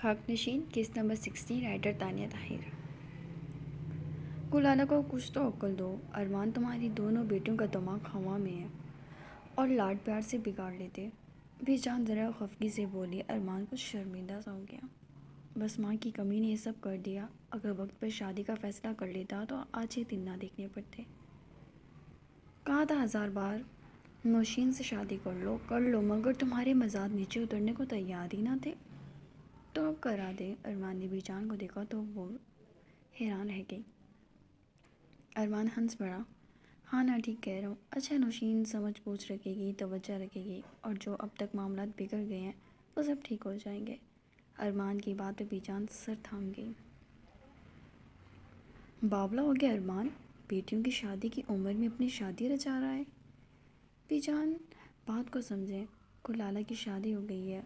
خاک نشین case number 16 writer Tania Tahir. Gulala کو کچھ تو عقل دو، ارمان تمہاری دونوں بیٹیوں کا دماغ ہوا میں ہے اور لاڈ پیار سے بگاڑ لیتے۔ بھی جان ذرا خفگی سے بولی۔ ارمان کچھ شرمندہ سا ہو گیا۔ بس ماں کی کمی نے یہ سب کر دیا، اگر وقت پر شادی کا فیصلہ کر لیتا تو آج یہ دن نہ دیکھنے پڑتے۔ کہا تھا 1000 بار نوشین سے شادی کر لو مگر تمہارے مزاج نیچے اترنے کو تیار ہی نہ تھے۔ تو اب کرا دے۔ ارمان نے بھی جان کو دیکھا تو وہ حیران رہ گئی۔ ارمان ہنس پڑا۔ ہاں نا ٹھیک کہہ رہا ہوں۔ اچھا نوشین سمجھ بوجھ رکھے گی، توجہ رکھے گی اور جو اب تک معاملات بگڑ گئے ہیں وہ سب ٹھیک ہو جائیں گے۔ ارمان کی بات پہ بیجان سر تھام گئی۔ باولا ہو گیا ارمان، بیٹیوں کی شادی کی عمر میں اپنی شادی رچا رہا ہے۔ بیجان بات کو سمجھے، گلالہ کی شادی ہو گئی ہے،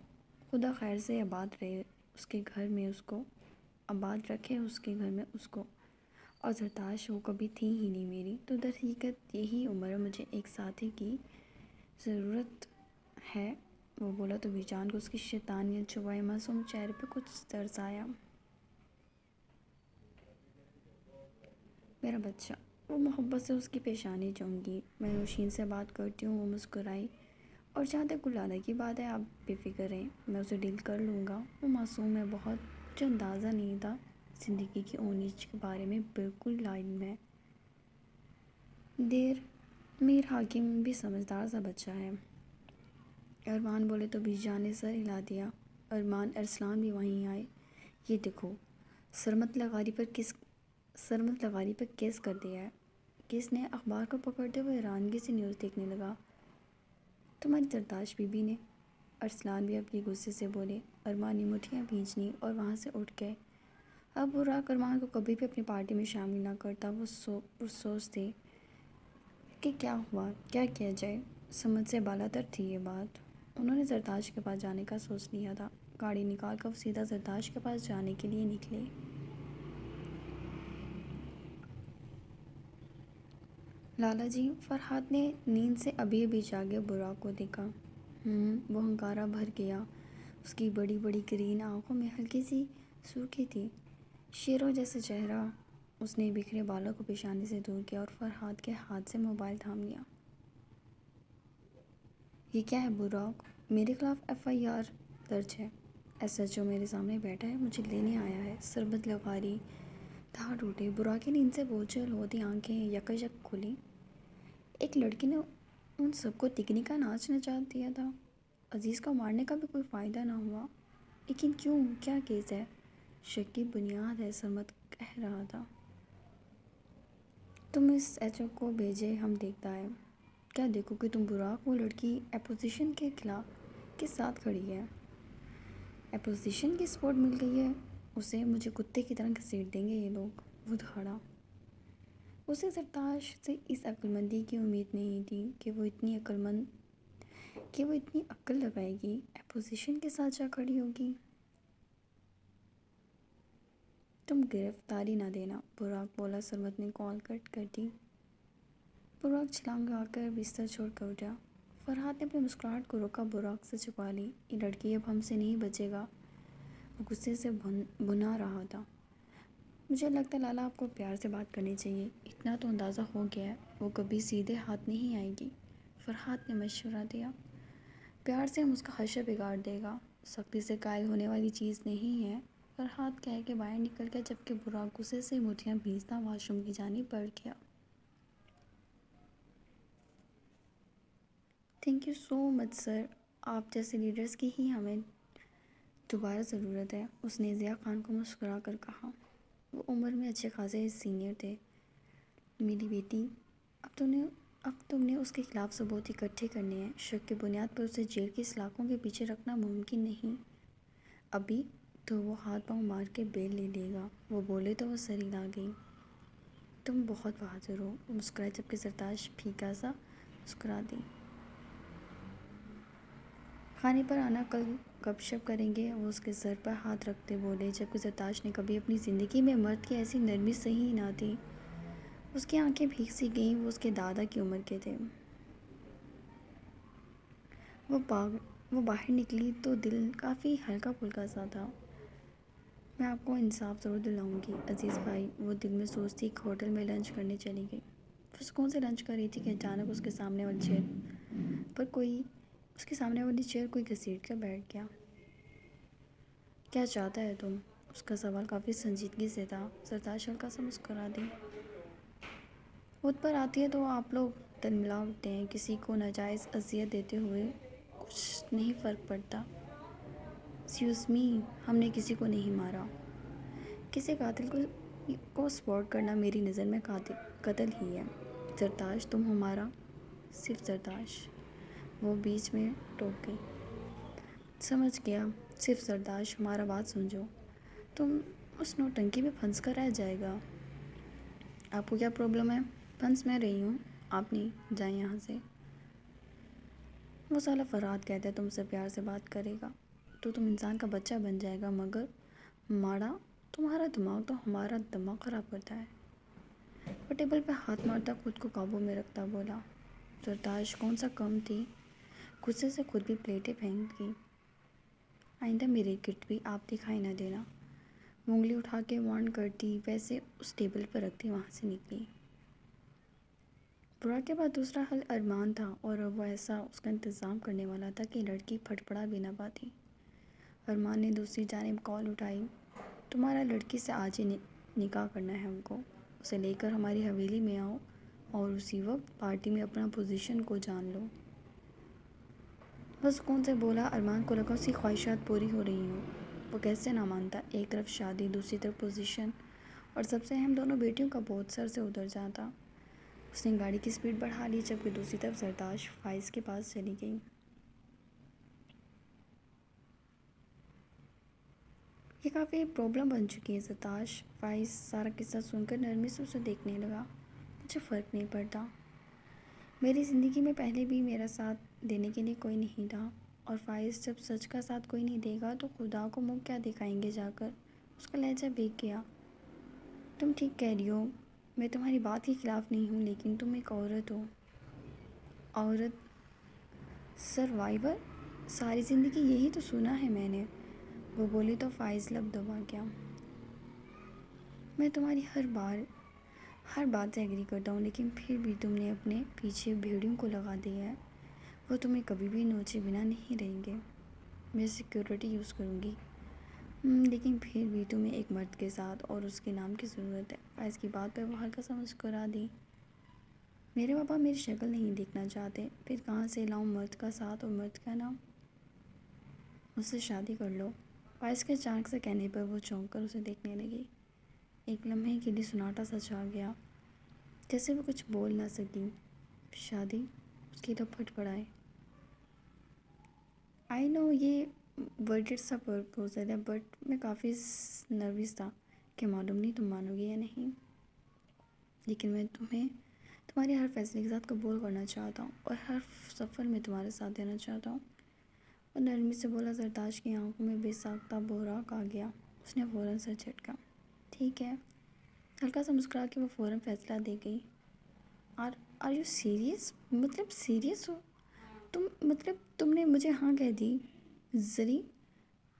خدا خیر سے آباد رہے اس کے گھر میں اس کو، آباد رکھے اس کے گھر میں اس کو، اور زرتاش وہ کبھی تھی ہی نہیں میری، تو در حقیقت یہی عمر مجھے ایک ساتھی کی ضرورت ہے۔ وہ بولا تو بیجان کو اس کی شیطانیت چھپائے معصوم چہرے پہ کچھ طرز آیا۔ میرا بچہ، وہ محبت سے اس کی پیشانی چوم گی۔ میں نوشین سے بات کرتی ہوں۔ وہ مسکرائی۔ اور جہاں تک گلالہ کی بات ہے، آپ بے فکر رہیں، میں اسے ڈیل کر لوں گا۔ وہ معصوم ہے بہت، مجھے اندازہ نہیں تھا، زندگی کی اونچ نیچ کے بارے میں بالکل لا علم ہے۔ میر حاکم بھی سمجھدار سا بچہ ہے۔ ارمان بولے تو بیجان نے سر ہلا دیا۔ ارمان ارسلان بھی وہیں آئے۔ یہ دیکھو، سرمت لغاری پر کیس کر دیا ہے۔ کیس نے اخبار کو پکڑتے ہوئے حیرانگی سے نیوز دیکھنے لگا۔ تمہاری زرتاش بی بی نے؟ ارسلان بھی اپنی غصے سے بولے۔ ارمان نے مٹھیاں بھینچیں اور وہاں سے اٹھ گئے۔ اب براق ارمان کو کبھی بھی اپنی پارٹی میں شامل نہ کرتا۔ وہ سوچتے کہ کیا ہوا، کیا کیا جائے۔ سمجھ سے بالاتر تھی یہ بات۔ انہوں نے زرتاش کے پاس جانے کا سوچ لیا تھا۔ گاڑی نکال کر وہ سیدھا زرتاش کے پاس جانے کے لیے نکلے۔ لالا جی، فرحات نے نیند سے ابھی جاگے براق کو دیکھا۔ وہ ہنکارا بھر گیا۔ اس کی بڑی بڑی گرین آنکھوں میں ہلکی سی سرخی تھی۔ شیروں جیسا چہرہ۔ اس نے بکھرے بالوں کو پیشانی سے دور کیا اور فرحات کے ہاتھ سے موبائل تھام لیا۔ یہ کیا ہے براق؟ میرے خلاف FIR درج ہے۔ SHO میرے سامنے بیٹھا ہے، مجھے لینے آیا ہے۔ سربت لغاری دھاڑ اٹھے۔ براق کی نیند سے بوجھل ہوتی آنکھیں یکایک کھلیں۔ ایک لڑکی نے ان سب کو تکنی کا ناچ نچا دیا تھا۔ عزیز کو مارنے کا بھی کوئی فائدہ نہ ہوا۔ لیکن کیوں؟ کیا کیس ہے؟ شک کی بنیاد ہے، سرمت کہہ رہا تھا۔ تم اس HO کو بھیجے، ہم دیکھتا ہے۔ کیا دیکھو کہ تم براق؟ وہ لڑکی اپوزیشن کے ساتھ کھڑی ہے۔ اپوزیشن کی سپورٹ مل گئی ہے اسے، مجھے کتے کی طرح گھسیٹ دیں گے یہ لوگ۔ وہ دھاڑا۔ اسے زرتاش سے اس عقل مندی کی امید نہیں تھی کہ وہ اتنی عقل لگائے گی، اپوزیشن کے ساتھ جا کھڑی ہوگی۔ تم گرفتاری نہ دینا، براق بولا۔ سرمت نے کال کٹ کر دی۔ براق چھلانگ لگا کر بستر چھوڑ کر اٹھا۔ فرحات نے اپنی مسکراہٹ کو روکا، براق سے چھپا لی۔ یہ لڑکی اب ہم سے نہیں بچے گا، وہ غصے سے بھنا رہا تھا۔ مجھے لگتا ہے لالا آپ کو پیار سے بات کرنی چاہیے، اتنا تو اندازہ ہو گیا ہے، وہ کبھی سیدھے ہاتھ نہیں آئے گی۔ فرحات نے مشورہ دیا۔ پیار سے ہم اس کا خدشہ بگاڑ دے گا، سختی سے قائل ہونے والی چیز نہیں ہے۔ فرحات کہہ کے باہر نکل گیا جبکہ براق غصے سے مٹھیاں بھینچتا واش روم کی جانب بڑھ گیا۔ تھینک یو سو مچ سر، آپ جیسے لیڈرز کی ہی ہمیں دوبارہ ضرورت ہے، اس نے ضیاء خان کو مسکرا کر کہا۔ وہ عمر میں اچھے خاصے سینئر تھے۔ میری بیٹی، اب تم نے اس کے خلاف ثبوت اکٹھے کرنے ہیں۔ شک کی بنیاد پر اسے جیل کی سلاخوں کے پیچھے رکھنا ممکن نہیں۔ ابھی تو وہ ہاتھ پاؤں مار کے بیل لے لے گا۔ وہ بولے تو وہ سر ہلا گئی۔ تم بہت بہادر ہو، وہ مسکرائی جبکہ زرتاش پھیکا سا مسکرا دی۔ کھانے پر آنا، کل گپ شپ کریں گے، وہ اس کے سر پر ہاتھ رکھتے بولے جبکہ زرتاش نے کبھی اپنی زندگی میں مرد کی ایسی نرمی سہی نہ تھی۔ اس کی آنکھیں بھیگ سی گئیں، وہ اس کے دادا کی عمر کے تھے۔ وہ باہر نکلی تو دل کافی ہلکا پھلکا سا تھا۔ میں آپ کو انصاف ضرور دلاؤں گی عزیز بھائی۔ وہ دل میں سوچتی ایک ہوٹل میں لنچ کرنے چلی گئی۔ وہ سکون سے لنچ کر رہی تھی کہ اچانک اس کے سامنے والی چیئر کوئی گھسیٹ کر بیٹھ گیا۔ کیا چاہتا ہے تم؟ اس کا سوال کافی سنجیدگی سے تھا۔ سردار ہلکا سا مسکرا دی۔ خود پر آتی ہے تو آپ لوگ تلملا اٹھتے ہیں، کسی کو ناجائز اذیت دیتے ہوئے کچھ نہیں فرق پڑتا۔ ایکسکیوز می، ہم نے کسی کو نہیں مارا۔ کسی قاتل کو سپورٹ کرنا میری نظر میں قتل ہی ہے۔ زرتاش تم ہمارا صرف زرتاش، وہ بیچ میں ٹوک گئی۔ سمجھ گیا، صرف زرتاش، ہمارا بات سمجھو، تم اس نوٹنکی میں پھنس کر رہ جائے گا۔ آپ کو کیا پرابلم ہے؟ پھنس میں رہی ہوں، آپ نہیں، جائیں یہاں سے۔ وہ سالہ فرہاد کہتا ہے تم سے پیار سے بات کرے گا تو تم انسان کا بچہ بن جائے گا، مگر ماڑا تمہارا دماغ تو ہمارا دماغ خراب کرتا ہے۔ وہ ٹیبل پہ ہاتھ مارتا خود کو قابو میں رکھتا بولا۔ زرتاش کون سا کم تھی؟ غصے سے خود بھی پلیٹیں پھینک گئی۔ آئندہ میرے گرد بھی آپ دکھائی نہ دینا، وہ انگلی اٹھا کے وارن کرتی ویسے اس ٹیبل پر رکھتی وہاں سے نکلی۔ برا کے بعد دوسرا حل ارمان تھا، اور اب وہ ایسا اس کا انتظام کرنے والا تھا کہ لڑکی پھڑپڑا بھی نہ پاتی۔ ارمان نے دوسری جانب کال اٹھائی۔ تمہارا لڑکی سے آج ہی نکاح کرنا ہے ہم کو، اسے لے کر ہماری حویلی میں آؤ اور اسی وقت پارٹی میں اپنا پوزیشن کو جان لو۔ وہ سکون سے بولا۔ ارمان کو لگا اس کی خواہشات پوری ہو رہی ہوں۔ وہ کیسے نہ مانتا؟ ایک طرف شادی، دوسری طرف پوزیشن، اور سب سے اہم دونوں بیٹیوں کا بوجھ سر سے اتر جاتا۔ اس نے گاڑی کی سپیڈ بڑھا لی، جبکہ دوسری طرف زرتاش فائز کے پاس چلی گئی۔ یہ کافی پرابلم بن چکی ہے زرتاش۔ فائز سارا قصہ سن کر نرمی سے اسے دیکھنے لگا۔ مجھے فرق نہیں پڑتا، میری زندگی میں پہلے بھی میرا ساتھ دینے کے لیے کوئی نہیں تھا، اور فائز جب سچ کا ساتھ کوئی نہیں دے گا تو خدا کو منہ کیا دکھائیں گے جا کر؟ اس کا لہجہ بھیگ گیا۔ تم ٹھیک کہہ رہی ہو، میں تمہاری بات کے خلاف نہیں ہوں، لیکن تم ایک عورت ہو۔ عورت سروائیور؟ ساری زندگی یہی تو سنا ہے میں نے، وہ بولی تو فائز لب دبا گیا۔ میں تمہاری ہر بات سے ایگری کرتا ہوں، لیکن پھر بھی تم نے اپنے پیچھے بھیڑیوں کو لگا دیا ہے، وہ تمہیں کبھی بھی نوچے بنا نہیں رہیں گے۔ میں سیکیورٹی یوز کروں گی، لیکن پھر بھی تمہیں ایک مرد کے ساتھ اور اس کے نام کی ضرورت ہے۔ فائز کی بات پہ وہ ہلکا سا مسکرا دی۔ میرے پاپا میری شکل نہیں دیکھنا چاہتے، پھر کہاں سے لاؤں مرد کا ساتھ اور مرد کا نام؟ مجھ سے شادی کر لو۔ فائز کے اچانک سے کہنے پر وہ چونک کر اسے دیکھنے لگی۔ ایک لمحے کے لیے سناٹا سا چھا گیا، جیسے وہ کچھ بول نہ سکی۔ شادی؟ اس کی لب پھڑپڑائے۔ آئی نو یہ ورڈڈ سا پرپوزل ہے، بٹ میں کافی نروس تھا کہ معلوم نہیں تم مانو گے یا نہیں، لیکن میں تمہیں تمہارے ہر فیصلے کے ساتھ قبول کرنا چاہتا ہوں اور ہر سفر میں تمہارے ساتھ دینا چاہتا ہوں۔ وہ نرمی سے بولا۔ زرتاش کی آنکھوں میں بے ساختہ بحراق آ گیا۔ اس نے فوراً سر جھٹکا۔ ٹھیک ہے، ہلکا سا مسکرا کے وہ فوراً فیصلہ دے گئی۔ Are you serious? مطلب سیریس ہو تم نے مجھے ہاں کہہ دی؟ زری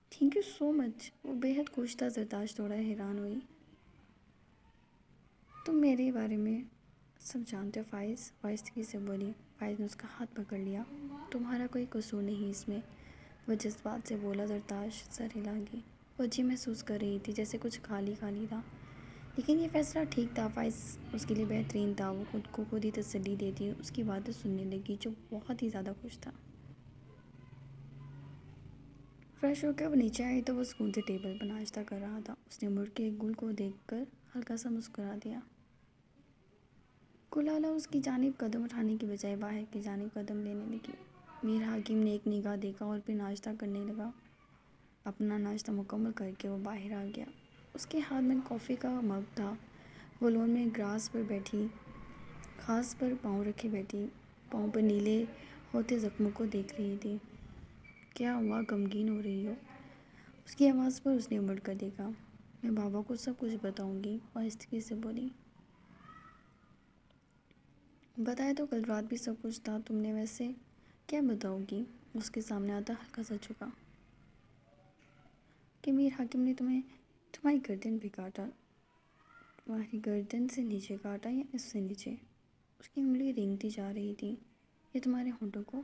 تھینک یو سو مچ۔ وہ بے حد خوش تھا۔ زرتاش تھوڑا حیران ہوئی۔ تم میرے بارے میں سب جانتے ہو فائز، آہستگی سے بولی۔ فائز نے اس کا ہاتھ پکڑ لیا۔ تمہارا کوئی قصور نہیں اس میں، وہ جذبات سے بولا۔ زرتاش سر ہلا گئی۔ وہ عجیب محسوس کر رہی تھی، جیسے کچھ خالی خالی تھا، لیکن یہ فیصلہ ٹھیک تھا۔ فائز اس کے لیے بہترین تھا۔ وہ خود کو خود ہی تسلی دیتی اس کی باتیں سننے لگی، جو بہت ہی زیادہ خوش تھا۔ فریش ہو کے وہ نیچے آئی تو وہ سکون سے ٹیبل پر ناشتہ کر رہا تھا۔ اس نے مڑ کے گل کو دیکھ کر ہلکا سا مسکرا دیا۔ گل آلا اس کی جانب قدم اٹھانے کی بجائے باہر کی جانب قدم لینے لگی۔ میر حکیم نے ایک نگاہ دیکھا اور پھر ناشتہ کرنے لگا۔ اپنا ناشتہ مکمل کر کے وہ باہر آ گیا۔ اس کے ہاتھ میں کافی کا مگ تھا۔ وہ لون میں گراس پر بیٹھی گھاس پر پاؤں رکھے بیٹھی، پاؤں پر نیلے ہوتے زخموں کو دیکھ رہی تھی۔ کیا ہوا، غمگین ہو رہی ہو؟ اس کی آواز پر اس نے مڑ کر دیکھا۔ میں بابا کو سب کچھ بتاؤں گی، وہ آہستگی سے بولی۔ بتایا تو کل رات بھی سب کچھ تھا، تم نے ویسے کیا بتاؤ گی؟ اس کے سامنے آتا ہلکا سا جھکا۔ کہ میر حاکم نے تمہاری گردن بھی کاٹا، تمہاری گردن سے نیچے کاٹا یا اس سے نیچے؟ اس کی انگلی رینگتی جا رہی تھی۔ یہ تمہارے ہونٹوں کو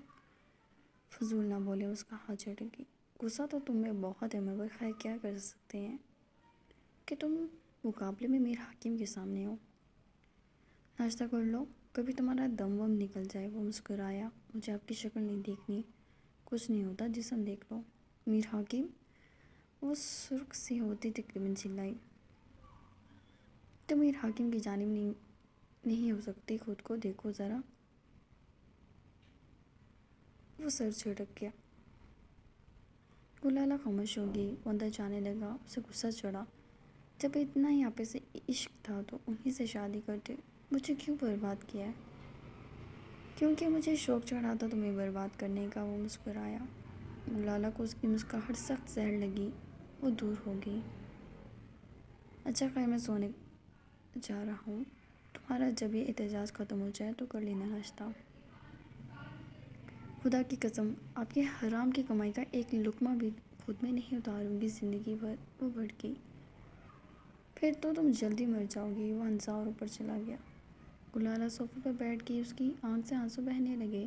فضول نہ بولے، اس کا ہاتھ جھٹک گئی۔ غصہ تو تم میں بہت ہے مگر خیر کیا کر سکتے ہیں کہ تم مقابلے میں میر حکیم کے سامنے ہو۔ ناشتہ کر لو، کبھی تمہارا دم وم نکل جائے۔ وہ مسکرایا۔ مجھے آپ کی شکل نہیں دیکھنی۔ کچھ نہیں ہوتا، جسم دیکھ لو۔ میر حکیم، وہ سرخ سی ہوتی تقریباً چلائی۔ تم میر حکیم کی جانب نہیں ہو سکتی، خود کو دیکھو ذرا۔ وہ سر جھٹک گیا۔ گلالہ خاموش ہو گئی۔ وہ اندر جانے لگا۔ اسے غصہ چڑھا۔ جب اتنا ہی آپے سے عشق تھا تو انہی سے شادی کرتے۔ مجھے کیوں برباد کیا ہے؟ کیونکہ مجھے شوق چڑھا تھا تمہیں برباد کرنے کا۔ وہ مسکرایا۔ گلالہ کو اس کی مسکراہٹ سخت زہر لگی۔ وہ دور ہو گئی۔ اچھا خیر، میں سونے جا رہا ہوں۔ تمہارا جب یہ احتجاج ختم ہو جائے تو کر لینا ناشتہ۔ خدا کی قسم، آپ کی حرام کی کمائی کا ایک لقمہ بھی خود میں نہیں اتاروں گی زندگی بھر۔ وہ بھڑکی۔ پھر تو تم جلدی مر جاؤ گی۔ وہ ہنسا اور اوپر چلا گیا۔ گلالہ صوفے پر بیٹھ گئی۔ اس کی آنکھ سے آنسو بہنے لگے۔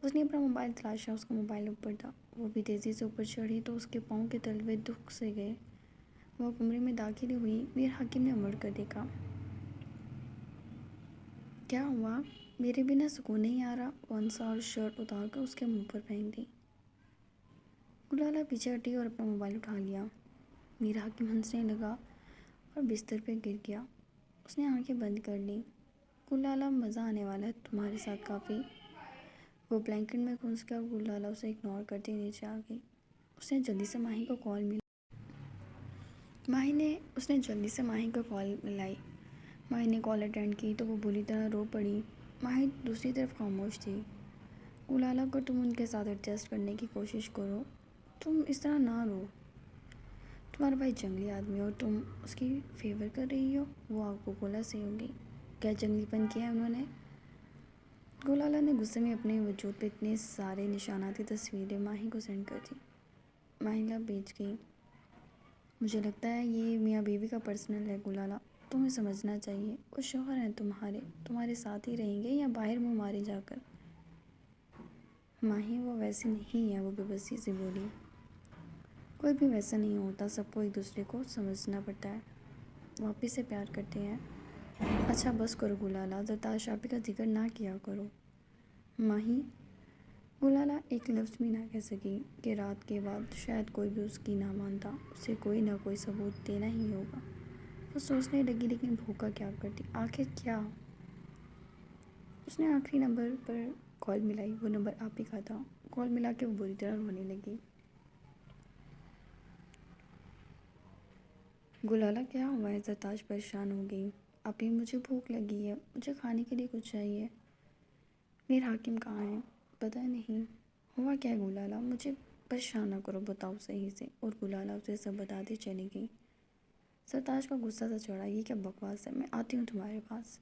اس نے اپنا موبائل تلاشا۔ اس کا موبائل اوپر تھا۔ وہ بھی تیزی سے اوپر چڑھی تو اس کے پاؤں کے تلوے دکھ سے گئے۔ وہ کمرے میں داخل ہوئی۔ میر حکیم نے مڑ کر دیکھا۔ کیا ہوا؟ میرے بنا سکون نہیں آ رہا؟ وہ ہنسا اور شرٹ اتار کر اس کے منہ پر پھینک دی۔ گلالہ پیچھے ہٹی اور اپنا موبائل اٹھا لیا۔ میر حکیم ہنسنے لگا اور بستر پہ گر گیا۔ اس نے آنکھیں بند کر لیں۔ گلالہ، مزہ آنے والا ہے تمہارے ساتھ کافی۔ وہ بلینکٹ میں گھس گیا۔ گلالہ اسے اگنور کرتے نیچے آ گئی۔ اس نے جلدی سے ماہی کو کال ملائی۔ ماہی نے کال اٹینڈ کی تو وہ بری طرح رو پڑی۔ ماہی دوسری طرف خاموش تھی۔ گلالہ کو تم ان کے ساتھ ایڈجسٹ کرنے کی کوشش کرو۔ تم اس طرح نہ رو۔ تمہارا بھائی جنگلی آدمی ہے اور تم اس کی فیور کر رہی ہو۔ وہ آگ بگولا سی ہو گئی۔ کیا جنگلی پن کیا ہے انہوں نے؟ گلالہ نے غصے میں اپنے وجود پہ اتنے سارے نشانات کی تصویریں ماہی کو سینڈ کر دی۔ ماہی لب بیچ گئی۔ مجھے لگتا ہے یہ میاں بیوی کا پرسنل ہے گلالہ، تمہیں سمجھنا چاہیے۔ وہ شوہر ہیں تمہارے ساتھ ہی رہیں گے یا باہر منہ مارے جا کر؟ ماہی، وہ ویسے نہیں ہے۔ وہ بے بسی سے بولی۔ کوئی بھی ویسا نہیں ہوتا، سب کو ایک دوسرے کو سمجھنا پڑتا ہے۔ وہ آپی سے پیار کرتے ہیں۔ اچھا بس کرو گلالہ، زرتاش آپی کا ذکر نہ کیا کرو۔ ماہی، گلالہ ایک لفظ بھی نہ کہہ سکی کہ رات کے بعد شاید کوئی بھی اس کی نہ مانتا۔ اسے کوئی نہ کوئی ثبوت دینا ہی ہوگا۔ وہ سوچنے لگی لیکن بھوکا کیا کرتی، آخر کیا؟ اس نے آخری نمبر پر کال ملائی۔ وہ نمبر آپی کا تھا۔ کال ملا کے وہ بری طرح رونے لگی۔ گلالہ، کیا ہوا ہے؟ زرتاش پریشان ہو گئی۔ آپی، مجھے بھوک لگی ہے، مجھے کھانے کے لیے کچھ چاہیے۔ میر حکیم کہاں ہے؟ پتہ نہیں۔ ہوا کیا ہے گلالہ؟ مجھے پریشان نہ کرو، بتاؤ صحیح سے۔ اور گلالہ اسے سب بتاتی چلی گئی۔ زرتاش کا غصہ سا چڑھا۔ یہ کیا بکواس ہے؟ میں آتی ہوں تمہارے پاس۔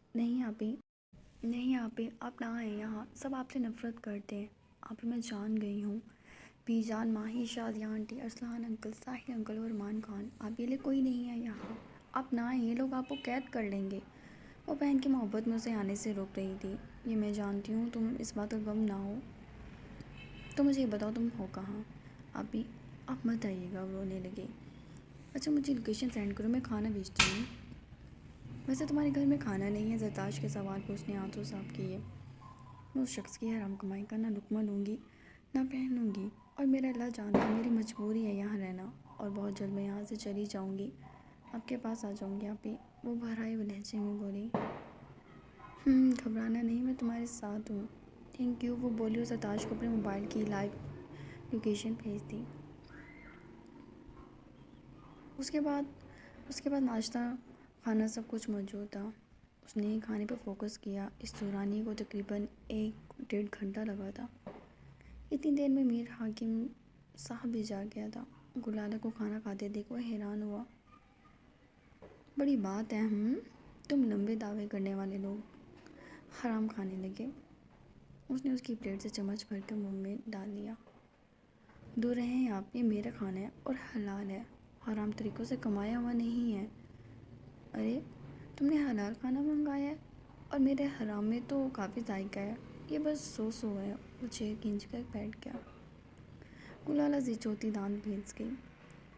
نہیں آپی، آپ نہ آئیں یہاں، سب آپ سے نفرت کرتے ہیں۔ آپی، میں جان گئی ہوں۔ بی جان، ماہی، شادیہ آنٹی، ارسلان انکل، ساحل انکل اور ارمان خان، آپ یہ لے کوئی نہیں ہے یہاں۔ آپ نہ آئیں، یہ لوگ آپ کو قید کر لیں گے۔ وہ بہن کی محبت میں اسے آنے سے روک رہی تھی۔ یہ میں جانتی ہوں، تم اس بات کا غم نہ ہو۔ تو مجھے یہ بتاؤ تم ہو کہاں؟ آپی، آپ مت آئیے گا۔ وہ رونے لگے۔ اچھا مجھے لوکیشن سینڈ کرو، میں کھانا بھیجتی ہوں۔ ویسے تمہارے گھر میں کھانا نہیں ہے؟ زرتاش کے سوال پہ اس نے آنسو صاف کیے۔ میں اس شخص کی حرام کمائی کا نہ لقمہ لوں گی نہ پہنوں گی، اور میرا اللہ جانتا ہے میری مجبوری ہے یہاں رہنا، اور بہت جلد میں یہاں سے چلی جاؤں گی، آپ کے پاس آ جاؤں گی۔ آپی، وہ بھرائے ہوئے لہجے میں بولی۔ گھبرانا نہیں، میں تمہارے ساتھ ہوں۔ تھینک یو، وہ بولی اور زرتاش کو اپنے موبائل کی لائیو لوکیشن بھیج دی۔ اس کے بعد ناشتہ، کھانا سب کچھ موجود تھا۔ اس نے کھانے پر فوکس کیا۔ اس دورانیے کو تقریباً 1-1.5 گھنٹہ لگا تھا۔ اتنی دیر میں میر حکیم صاحب بھی جا گیا تھا۔ گلالہ کو کھانا کھاتے دیکھ وہ حیران ہوا۔ بڑی بات ہے، تم لمبے دعوے کرنے والے لوگ حرام کھانے لگے۔ اس نے اس کی پلیٹ سے چمچ بھر کر منہ میں ڈال لیا۔ دور رہیں آپ، یہ میرا کھانا ہے اور حلال ہے۔ حرام طریقوں سے کمایا ہوا نہیں ہے۔ ارے تم نے حلال کھانا منگایا ہے اور میرے حرام میں تو کافی ذائقہ ہے، یہ بس سو ہے۔ وہ چیئر کھینچ کر بیٹھ گیا۔ گلالہ چوتی دانت بھینس گئی۔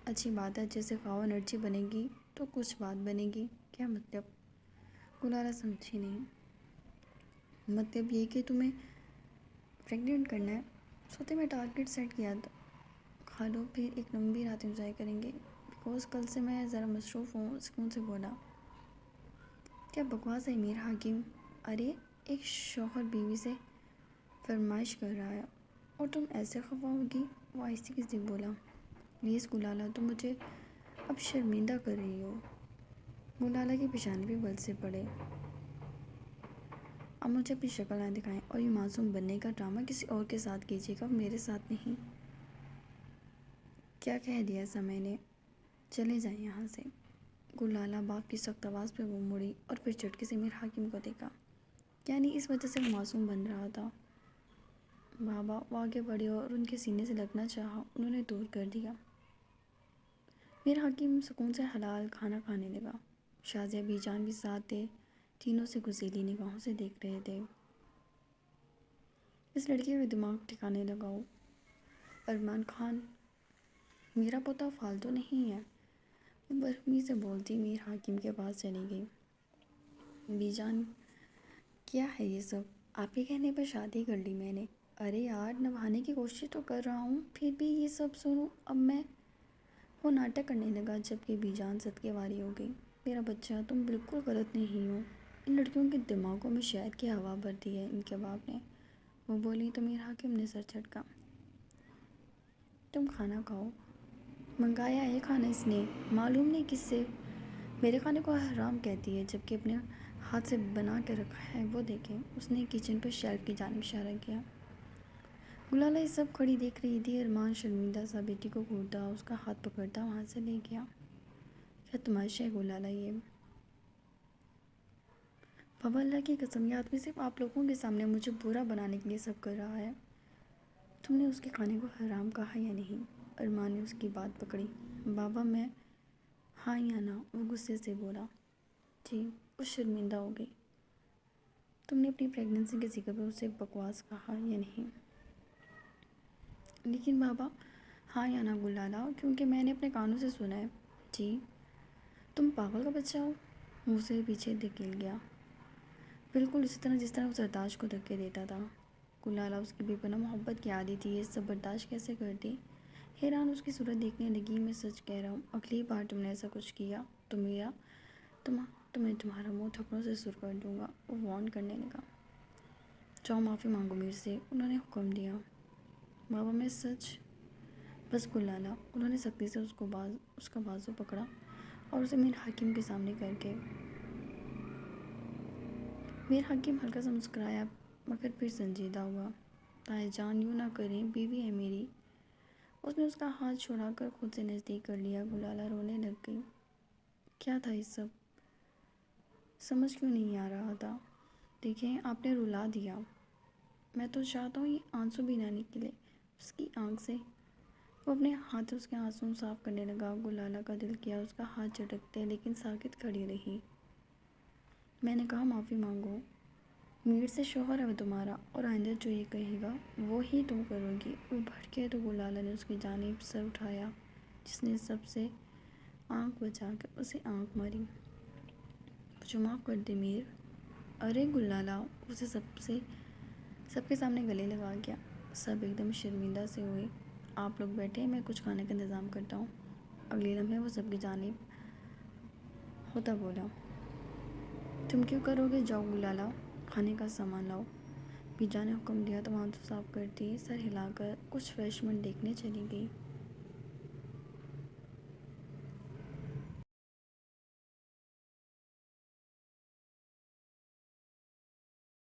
اچھی بات ہے، جیسے خواہ انرجی بنے گی تو کچھ بات بنے گی۔ کیا مطلب؟ گلالہ سمجھی نہیں۔ مطلب یہ کہ تمہیں پریگننٹ کرنا ہے۔ سوتے میں ٹارگٹ سیٹ کیا تھا، کھا لو پھر ایک لمبی رات انجوائے کریں گے۔ بیکاز کل سے میں ذرا مصروف ہوں، سکون سے بولا۔ کیا بکواس ہے امیر حاکم؟ ارے ایک شوہر بیوی سے فرمائش کر رہا ہے اور تم ایسے خفا ہوگی؟ وہ آہستگی سے بولا۔ پلیز گلالہ، تم مجھے اب شرمندہ کر رہی ہو۔ گلالہ کی پیشانی پہ بل سے پڑے۔ اب مجھے اپنی شکل نہ دکھائیں اور یہ معصوم بننے کا ڈرامہ کسی اور کے ساتھ کیجیے گا، میرے ساتھ نہیں۔ کیا کہہ دیا ایسا میں نے؟ چلے جائیں یہاں سے۔ گلالہ باپ کی سخت آواز پہ وہ مڑی اور پھر چٹکے سے امیر حاکم کو دیکھا۔ یعنی اس وجہ سے وہ معصوم بن رہا تھا۔ بابا وہ آگے بڑھے اور ان کے سینے سے لگنا چاہا، انہوں نے دور کر دیا۔ امیر حاکم سکون سے حلال کھانا کھانے لگا۔ شازیہ بی جان بھی ساتھ تھے، تینوں سے گزیلی نگاہوں سے دیکھ رہے تھے۔ اس لڑکی کا دماغ ٹھکانے لگاؤ۔ ارمان خان میرا پوتا فالتو نہیں ہے، وہ برہمی سے بولتی امیر حاکم کے پاس چلی گئی۔ بی جان کیا ہے یہ سب؟ آپ کے کہنے پر شادی کر لی میں نے۔ ارے یار نبھانے کی کوشش تو کر رہا ہوں، پھر بھی یہ سب سنوں اب میں۔ وہ ناٹک کرنے لگا جبکہ بی جان صدقے واری ہو گئی۔ میرا بچہ تم بالکل غلط نہیں ہو، ان لڑکیوں کے دماغوں میں شہد کی ہوا بھر دی ہے ان کے باپ نے۔ وہ بولی تو امیر حاکم نے سر جھٹکا۔ تم کھانا کھاؤ، منگایا ہے کھانا اس نے، معلوم نہیں کس سے۔ میرے کھانے کو حرام کہتی ہے جبکہ اپنے ہاتھ سے بنا کے رکھا ہے وہ دیکھیں۔ اس نے کچن پر شیلف کی جانب اشارہ کیا۔ گلالہ یہ سب کھڑی دیکھ رہی تھی۔ ارمان شرمندہ سا بیٹی کو گھورتا، اس کا ہاتھ پکڑتا وہاں سے لے گیا۔ کیا تماشا ہے گلالہ یہ؟ بابا اللہ کی قسم، یہ آدمی صرف آپ لوگوں کے سامنے مجھے برا بنانے کے لیے سب کر رہا ہے۔ تم نے اس کے کھانے کو حرام کہا یا نہیں؟ ارمان نے اس کی بات پکڑی۔ بابا میں ہاں یا نہ؟ وہ غصے سے بولا۔ جی۔ وہ شرمندہ ہو گئی۔ تم نے اپنی پریگننسی کے ذکر پر اسے بکواس کہا یا نہیں؟ لیکن بابا ہاں یا نہ گلالہ، کیونکہ میں نے اپنے کانوں سے سنا ہے۔ جی۔ تم پاگل کا بچہ ہو؟ وہ اسے پیچھے دھکیل گیا، بالکل اسی طرح جس طرح وہ سرداش کو دھکے دیتا تھا۔ گلالہ اس کی بے پناہ محبت کی عادی تھی، یہ سب برداشت کیسے کرتی؟ حیران اس کی صورت دیکھنے لگی۔ میں سچ کہہ رہا ہوں، اگلی بار تم نے ایسا کچھ کیا تو میں تمہارا منہ تھپڑوں سے سر کر دوں گا، وہ وارن کرنے لگا۔ جاؤ معافی مانگو میر سے، انہوں نے حکم دیا۔ بابا میں سچ۔ بس گلالہ، انہوں نے سختی سے اس کا بازو پکڑا اور اسے امیر حاکم کے سامنے کر کے۔ امیر حاکم ہلکا سا مسکرایا مگر پھر سنجیدہ ہوا۔ تائے جان یوں نہ کریں، بیوی ہے میری۔ اس نے اس کا ہاتھ چھڑا کر خود سے نزدیک کر لیا۔ گلالہ رونے لگ گئی۔ کیا تھا یہ سب؟ سمجھ کیوں نہیں آ رہا تھا؟ دیکھیں آپ نے رلا دیا، میں تو چاہتا ہوں یہ آنسو بھی نہ نکلے اس کی آنکھ سے۔ وہ اپنے ہاتھ سے اس کے آنسو صاف کرنے لگا۔ گلالہ کا دل کیا اس کا ہاتھ جھٹکتے، لیکن ساکت کھڑی رہی۔ میں نے کہا معافی مانگو، میر سے شوہر ہے وہ تمہارا، اور آئندہ جو یہ کہے گا وہی تم کرو گی۔ وہ بھڑکے تو گلالہ نے اس کی جانب سر اٹھایا جس نے سب سے آنکھ بچا کر اسے آنکھ ماری۔ مجھے معاف کر دے میر۔ ارے گلالہ، اسے سب کے سامنے گلے لگا گیا۔ سب ایک دم شرمندہ سے ہوئے۔ آپ لوگ بیٹھے، میں کچھ کھانے کا انتظام کرتا ہوں۔ اگلے لمحے وہ سب کی جانب ہوتا بولا، تم کیوں کرو گے؟ جاؤ گلالہ، کھانے کا سامان لاؤ۔ بی جان نے حکم دیا تو آنسو صاف کرتی سر ہلا کر کچھ ریفریشمنٹ دیکھنے چلی گئی۔